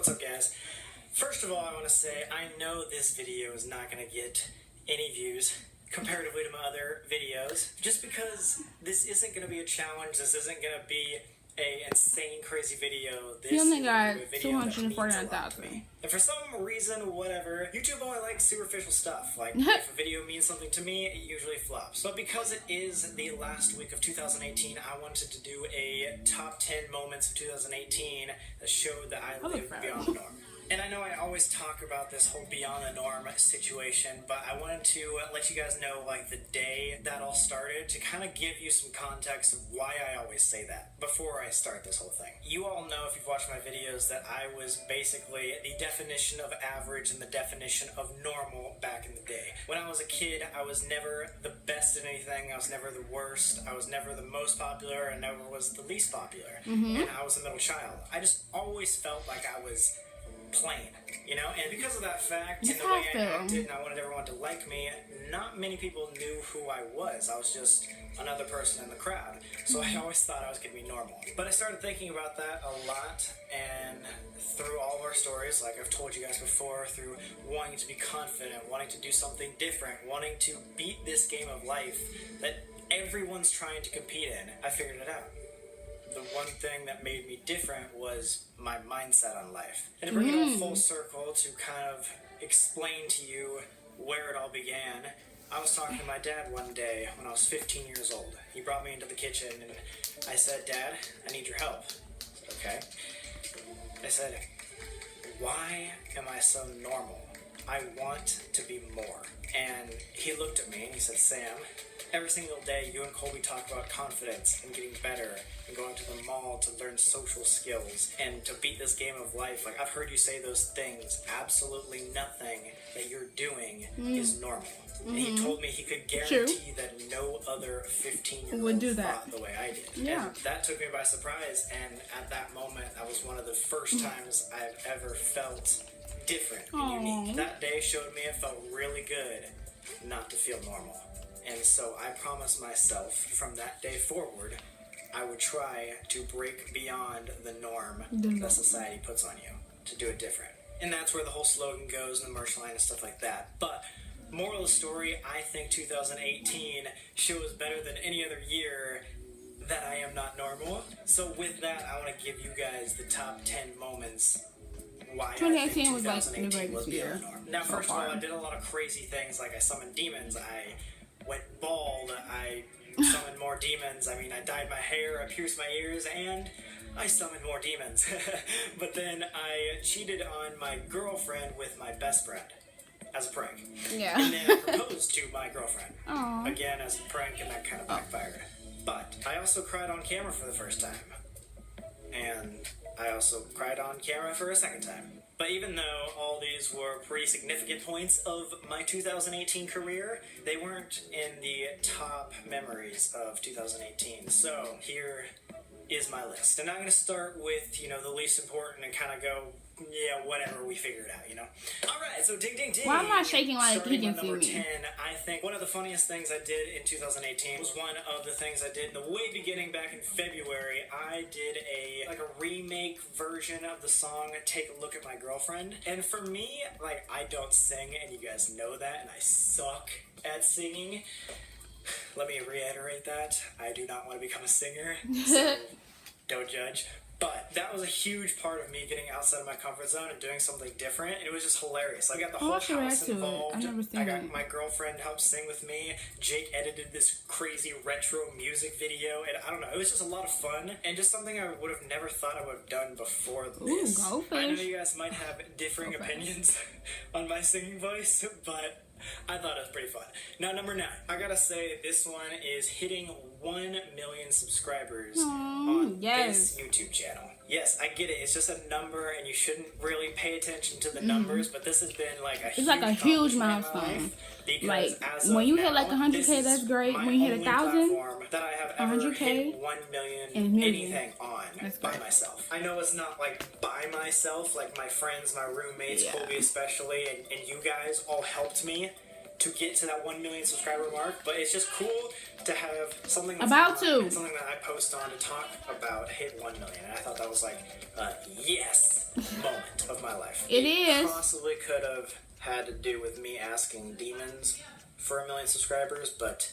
What's up, guys? First of all, I want to say I know this video is not going to get any views comparatively to my other videos, just because this isn't going to be a challenge. This isn't going to be a insane, crazy video. This he only is got a video that means a lot to 249,000. me. And for some reason, whatever, YouTube only likes superficial stuff. Like, if a video means something to me, it usually flops. But because it is the last week of 2018, I wanted to do a top 10 moments of 2018 that showed that I lived beyond the norm. And I know I always talk about this whole beyond the norm situation, but I wanted to let you guys know, like, the day that all started, to kind of give you some context of why I always say that before I start this whole thing. You all know, if you've watched my videos, that I was basically the definition of average and the definition of normal back in the day. When I was a kid, I was never the best at anything. I was never the worst. I was never the most popular, and never was the least popular. And I was a middle child. I just always felt like I was plain, you know? And because of that fact, and the way I acted, and I wanted everyone to like me, not many people knew who I was. I was just another person in the crowd. So I always thought I was going to be normal. But I started thinking about that a lot, and through all of our stories, like I've told you guys before, through wanting to be confident, wanting to do something different, wanting to beat this game of life that everyone's trying to compete in, I figured it out. The one thing that made me different was my mindset on life. And to bring it all full circle, to kind of explain to you where it all began, I was talking to my dad one day when I was 15 years old. He brought me into the kitchen and I said, "Dad, I need your help." I said, "Okay." I said, "Why am I so normal? I want to be more." And he looked at me and he said, "Sam, every single day you and Colby talk about confidence and getting better and going to the mall to learn social skills and to beat this game of life. Like, I've heard you say those things. Absolutely nothing that you're doing is normal." And he told me he could guarantee that no other 15-year-old thought the way I did. And that took me by surprise. And at that moment, that was one of the first times I've ever felt different and unique. That day showed me it felt really good not to feel normal. And so I promised myself from that day forward, I would try to break beyond the norm that society puts on you, to do it different. And that's where the whole slogan goes, and the merch line and stuff like that. But moral of the story, I think 2018 shows better than any other year that I am not normal. So with that, I want to give you guys the top 10 moments why 2018 was like the greatest year. Now, first of all, I did a lot of crazy things, like I summoned demons, I went bald, I summoned more demons. I mean, I dyed my hair, I pierced my ears, and I summoned more demons. But then I cheated on my girlfriend with my best friend as a prank. Yeah. And then I proposed to my girlfriend. Aww. Again, as a prank, and that kind of backfired. But I also cried on camera for the first time. And I also cried on camera for a second time. But even though all these were pretty significant points of my 2018 career, they weren't in the top memories of 2018. So here is my list. And I'm going to start with, the least important and kind of go, whatever, we figure it out, Alright, so ding ding ding. Why am I shaking like he can see number me? 10, I think one of the funniest things I did in 2018 was one of the things I did in the way beginning back in February. I did a remake version of the song Take a Look at My Girlfriend. And for me, I don't sing, and you guys know that, and I suck at singing. Let me reiterate that. I do not want to become a singer, so don't judge. But that was a huge part of me getting outside of my comfort zone and doing something different. And it was just hilarious. I got the whole house involved. I got my girlfriend helped sing with me. Jake edited this crazy retro music video. And I don't know, it was just a lot of fun. And just something I would have never thought I would have done before this. I know you guys might have differing opinions on my singing voice, but I thought it was pretty fun. Now, number 9. I gotta say, this one is hitting 1 million subscribers on this YouTube channel. Yes, I get it. It's just a number, and you shouldn't really pay attention to the numbers, but this has been a huge milestone. When you hit 100K, that's great. When you hit 1,000, that I have ever 100K, hit 1 million anything on by myself. I know it's not by myself, my friends, my roommates, Colby especially, and you guys all helped me to get to that 1 million subscriber mark, but it's just cool to have something that's something that I post on to talk about hit 1 million. And I thought that was like a yes moment of my life. It is. Possibly could have had to do with me asking demons for 1 million subscribers, but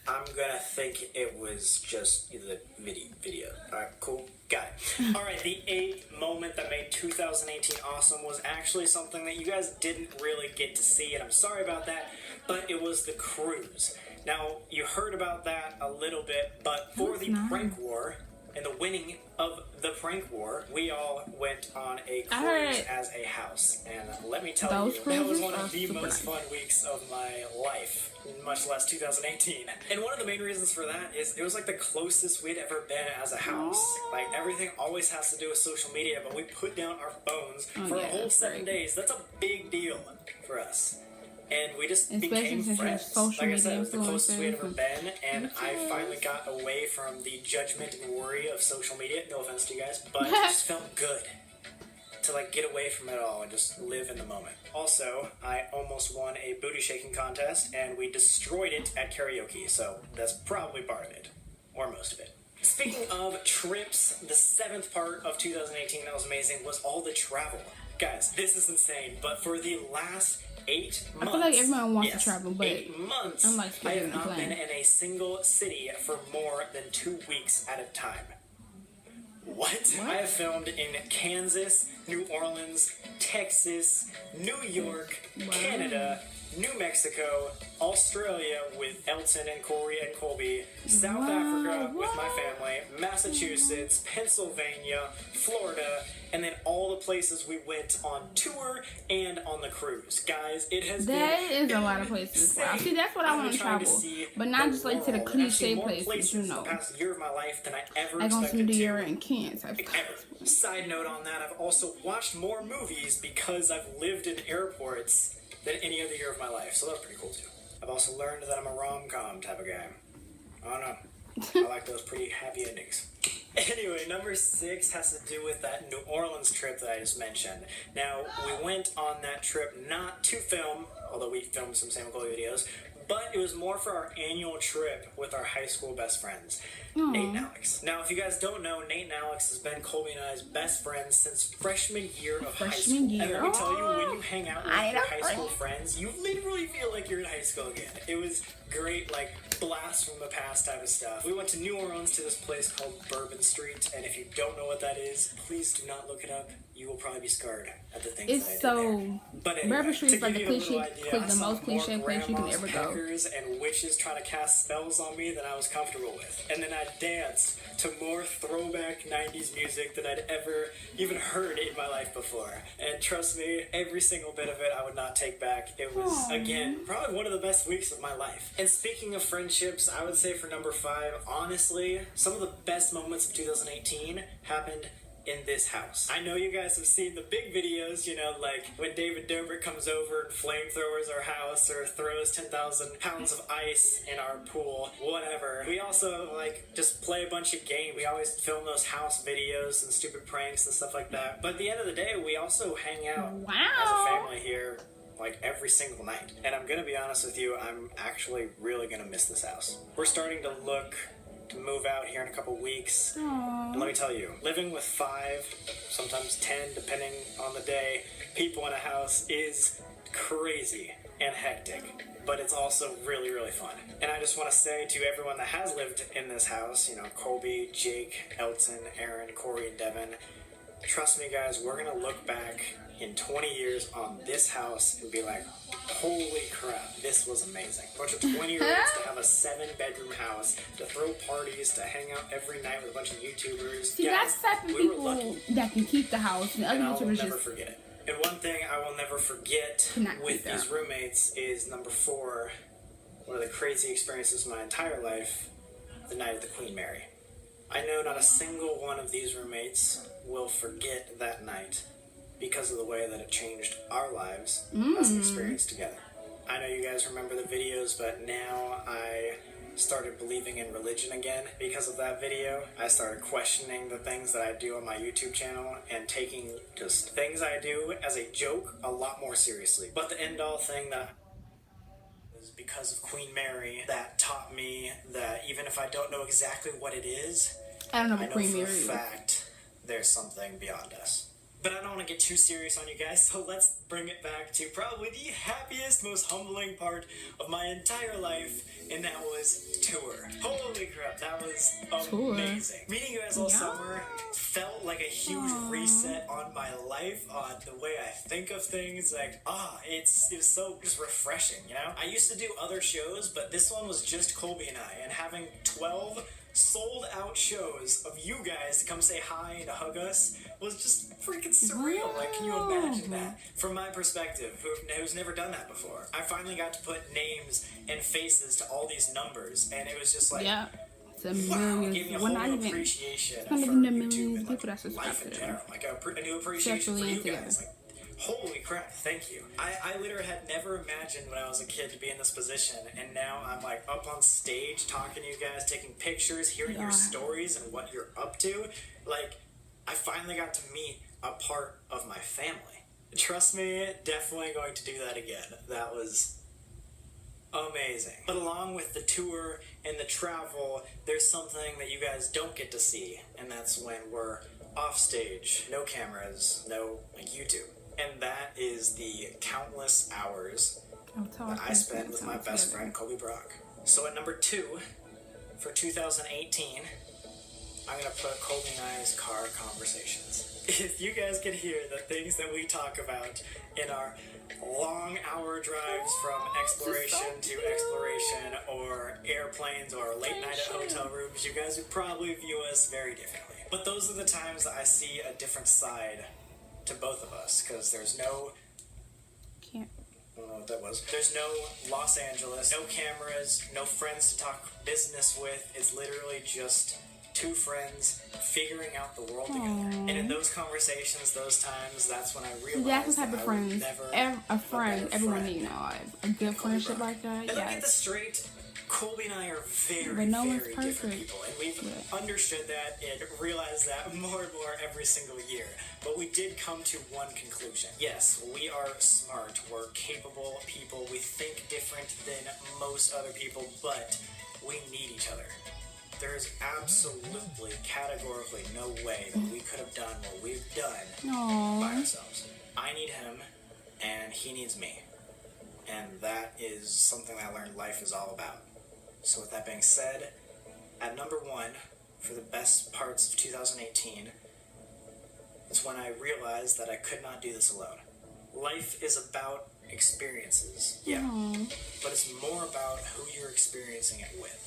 I'm gonna think it was just the video. Alright, cool. Got it. Alright, the 8th moment that made 2018 awesome was actually something that you guys didn't really get to see, and I'm sorry about that, but it was the cruise. Now, you heard about that a little bit, but for the prank war and the winning of the prank war, we all went on a cruise as a house. And let me tell you, that was one of the most fun weeks of my life, much less 2018. And one of the main reasons for that is it was like the closest we'd ever been as a house. Like, everything always has to do with social media, but we put down our phones for a whole 7 days. That's a big deal for us. And we just became friends. Like I said, it was the closest we had ever been, and I finally got away from the judgment and worry of social media. No offense to you guys, but it just felt good to like get away from it all and just live in the moment. Also, I almost won a booty shaking contest, and we destroyed it at karaoke, so that's probably part of it, or most of it. Speaking of trips, the 7th part of 2018 that was amazing was all the travel. Guys, this is insane, but for the last 8 months. I feel like everyone wants to travel, but 8 months, I have not been in a single city for more than 2 weeks at a time. What? I have filmed in Kansas, New Orleans, Texas, New York, Canada, New Mexico, Australia with Elton and Corey and Colby, South Africa with my family, Massachusetts, Pennsylvania, Florida, and then all the places we went on tour and on the cruise. Guys, it has been That is a lot of places. Wow. See, that's what I want to travel. But not just like to the cliche places, you know. The past year of my life than I ever like expected on some to. Deer and Kent type Ever. Side note on that, I've also watched more movies because I've lived in airports than any other year of my life. So that's pretty cool too. I've also learned that I'm a rom-com type of guy. I don't know. I like those pretty happy endings. Anyway, number 6 has to do with that New Orleans trip that I just mentioned. Now, we went on that trip not to film, although we filmed some Sam and Chloe videos, but it was more for our annual trip with our high school best friends, Nate and Alex. Now, if you guys don't know, Nate and Alex has been Colby and I's best friends since freshman year of high school. And let me tell you, when you hang out with your high school friends, you literally feel like you're in high school again. It was great, like, blast from the past type of stuff. We went to New Orleans to this place called Bourbon Street, and if you don't know what that is, please do not look it up. You will probably be scarred at the things that I did there. But anyway, Bourbon Street is like the most cliche place you can ever go. And witches trying to cast spells on me that I was comfortable with. And then I danced to more throwback 90s music than I'd ever even heard in my life before. And trust me, every single bit of it I would not take back. It was, again, probably one of the best weeks of my life. And speaking of friendships, I would say for number 5, honestly, some of the best moments of 2018 happened in this house. I know you guys have seen the big videos, you know, like when David Dobrik comes over and flamethrowers our house or throws 10,000 pounds of ice in our pool, whatever. We also, like, just play a bunch of games. We always film those house videos and stupid pranks and stuff like that. But at the end of the day, we also hang out as a family here like every single night. And I'm gonna be honest with you, I'm actually really gonna miss this house. We're starting to look to move out here in a couple weeks. And let me tell you, living with 5, sometimes 10, depending on the day, people in a house is crazy and hectic, but it's also really, really fun. And I just want to say to everyone that has lived in this house, you know, Colby, Jake, Elton, Aaron, Corey, and Devin, trust me guys, we're gonna look back in 20 years on this house and be like, holy crap, this was amazing. A bunch of 20-year-olds to have a 7-bedroom house, to throw parties, to hang out every night with a bunch of YouTubers. See, that's the type of people that can keep the house, and other YouTubers I'll never forget it. And one thing I will never forget with these roommates is number 4, one of the crazy experiences of my entire life, the night of the Queen Mary. I know not a single one of these roommates will forget that night because of the way that it changed our lives as an experience together. I know you guys remember the videos, but now I started believing in religion again because of that video. I started questioning the things that I do on my YouTube channel and taking just things I do as a joke a lot more seriously. But the end-all thing that because of Queen Mary that taught me that even if I don't know exactly what it is, I don't know what I know Queen for Mary a is. fact there's something beyond us. But I don't want to get too serious on you guys, so let's bring it back to probably the happiest, most humbling part of my entire life, and that was tour. Holy crap, that was amazing. Meeting you guys all summer felt like a huge reset on my life, on the way I think of things. Like, it was so just refreshing, you know? I used to do other shows, but this one was just Colby and I, and having 12 sold out shows of you guys to come say hi and hug us was just freaking surreal. Like, can you imagine that? From my perspective, who's never done that before. I finally got to put names and faces to all these numbers, and it was just like, yeah. It's a wow, million. it gave me a Well, whole not new even. appreciation It's for not even a YouTube million and people like, that subscribe life in to general. them. Like a new appreciation for you Sexually guys. Like, holy crap, thank you. I literally had never imagined when I was a kid to be in this position, and now I'm like up on stage talking to you guys, taking pictures, hearing your stories and what you're up to. Like, I finally got to meet a part of my family. Trust me, definitely going to do that again. That was amazing. But along with the tour and the travel, there's something that you guys don't get to see, and that's when we're off stage, no cameras, no like YouTube. And that is the countless hours that I spend with my best friend, Colby Brock. So at number 2, for 2018, I'm going to put Colby and I's car conversations. If you guys could hear the things that we talk about in our long hour drives from exploration to exploration, or airplanes, or late night at hotel rooms, you guys would probably view us very differently. But those are the times that I see a different side to both of us, because there's no... I don't know what that was. There's no Los Angeles, no cameras, no friends to talk business with. It's literally just 2 friends figuring out the world together. And in those conversations, those times, that's when I realized That's the type that of friends. A friend everyone needs in their life. A good friendship like that. And let me get this straight. Colby and I are very, but no very one's different people, and we've understood that and realized that more and more every single year. But we did come to one conclusion. Yes, we are smart, we're capable people, we think different than most other people, but we need each other. There is absolutely, categorically no way that we could have done what we've done by ourselves. I need him, and he needs me. And that is something I learned life is all about. So with that being said, at number 1, for the best parts of 2018, it's when I realized that I could not do this alone. Life is about experiences, but it's more about who you're experiencing it with.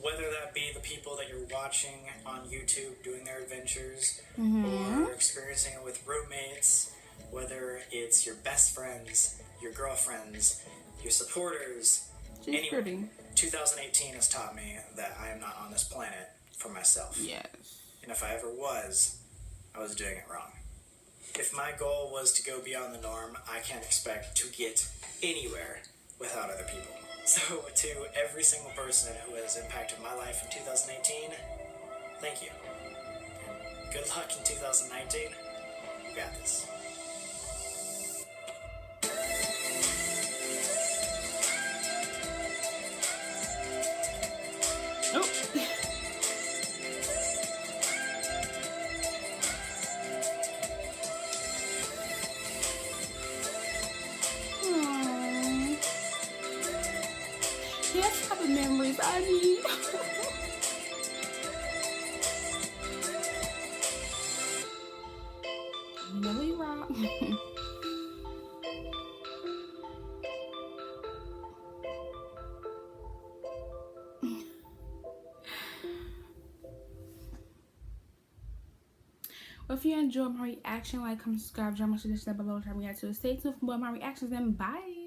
Whether that be the people that you're watching on YouTube doing their adventures, or experiencing it with roommates, whether it's your best friends, your girlfriends, your supporters, anyone. 2018 has taught me that I am not on this planet for myself. Yes. And if I ever was, I was doing it wrong. If my goal was to go beyond the norm, I can't expect to get anywhere without other people. So to every single person who has impacted my life in 2018, thank you. And good luck in 2019. You got this. That's type of memories I need. Really rock. Well, if you enjoyed my reaction, like, comment, subscribe, drop my suggestions down below, try to react to it. Stay tuned for more of my reactions, and bye.